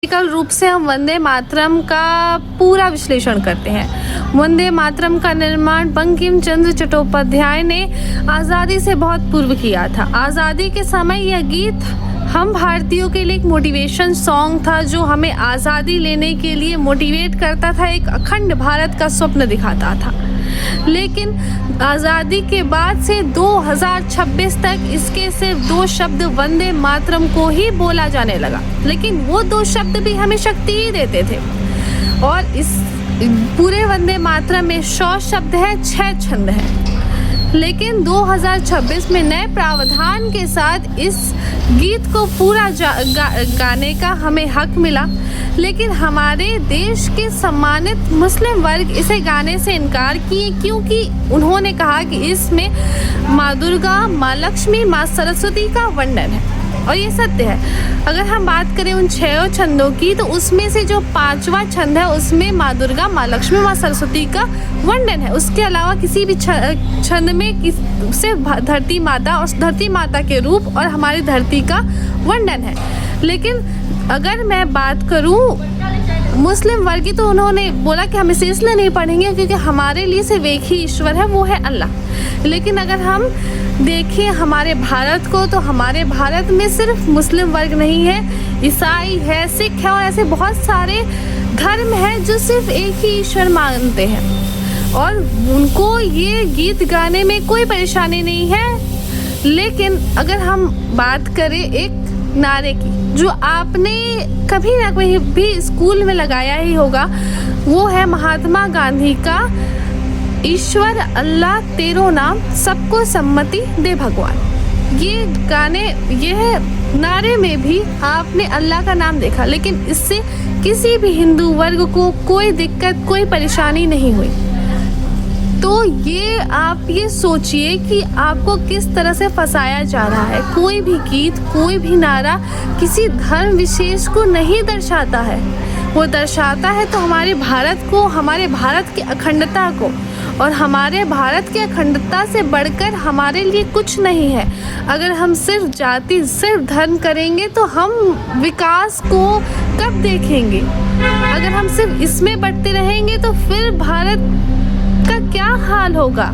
Practical रूप से हम वंदे मातरम का पूरा विश्लेषण करते हैं। वंदे मातरम का निर्माण बंकिम चंद्र चट्टोपाध्याय ने आज़ादी से बहुत पूर्व किया था। आज़ादी के समय यह गीत हम भारतीयों के लिए एक मोटिवेशन सॉन्ग था, जो हमें आज़ादी लेने के लिए मोटिवेट करता था, एक अखंड भारत का स्वप्न दिखाता था। लेकिन आज़ादी के बाद से 2026 तक इसके सिर्फ 2 शब्द वंदे मातरम को ही बोला जाने लगा, लेकिन वो 2 शब्द भी हमें शक्ति ही देते थे। और इस पूरे वंदे मातरम में 100 शब्द है, 6 छंद हैं। लेकिन 2026 में नए प्रावधान के साथ इस गीत को पूरा गाने का हमें हक मिला, लेकिन हमारे देश के सम्मानित मुस्लिम वर्ग इसे गाने से इनकार किए, क्योंकि उन्होंने कहा कि इसमें माँ दुर्गा, माँ लक्ष्मी, माँ सरस्वती का वर्णन है। और ये सत्य है। अगर हम बात करें उन 6 छंदों की, तो उसमें से जो 5वां छंद है उसमें माँ दुर्गा, माँ लक्ष्मी, माँ सरस्वती का वर्णन है। उसके अलावा किसी भी छंद में सिर्फ धरती माता और धरती माता के रूप और हमारी धरती का वर्णन है। लेकिन अगर मैं बात करूं मुस्लिम वर्ग की, तो उन्होंने बोला कि हम इसे इसलिए नहीं पढ़ेंगे क्योंकि हमारे लिए सिर्फ एक ही ईश्वर है, वो है अल्लाह। लेकिन अगर हम देखिए हमारे भारत को, तो हमारे भारत में सिर्फ मुस्लिम वर्ग नहीं है, ईसाई है, सिख है और ऐसे बहुत सारे धर्म हैं जो सिर्फ एक ही ईश्वर मानते हैं और उनको ये गीत गाने में कोई परेशानी नहीं है। लेकिन अगर हम बात करें एक नारे की, जो आपने कभी ना कहीं भी स्कूल में लगाया ही होगा, वो है महात्मा गांधी का ईश्वर अल्लाह तेरो नाम, सबको सम्मति दे भगवान। ये गाने, यह नारे में भी आपने अल्लाह का नाम देखा, लेकिन इससे किसी भी हिंदू वर्ग को कोई दिक्कत, कोई परेशानी नहीं हुई। तो ये आप ये सोचिए कि आपको किस तरह से फंसाया जा रहा है। कोई भी गीत, कोई भी नारा किसी धर्म विशेष को नहीं दर्शाता है, वो दर्शाता है तो हमारे भारत को, हमारे भारत की अखंडता को। और हमारे भारत की अखंडता से बढ़कर हमारे लिए कुछ नहीं है। अगर हम सिर्फ जाति, सिर्फ धर्म करेंगे तो हम विकास को कब देखेंगे? अगर हम सिर्फ इसमें बढ़ते रहेंगे तो फिर भारत का क्या हाल होगा?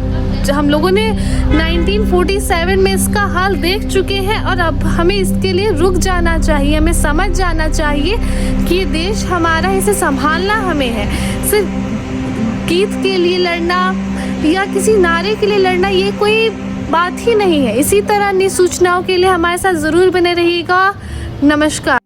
हम लोगों ने 1947 में इसका हाल देख चुके हैं और अब हमें इसके लिए रुक जाना चाहिए। हमें समझ जाना चाहिए कि ये देश हमारा, इसे संभालना हमें है। सिर्फ गीत के लिए लड़ना या किसी नारे के लिए लड़ना, ये कोई बात ही नहीं है। इसी तरह अन्य सूचनाओं के लिए हमारे साथ ज़रूर बने रहिएगा। नमस्कार।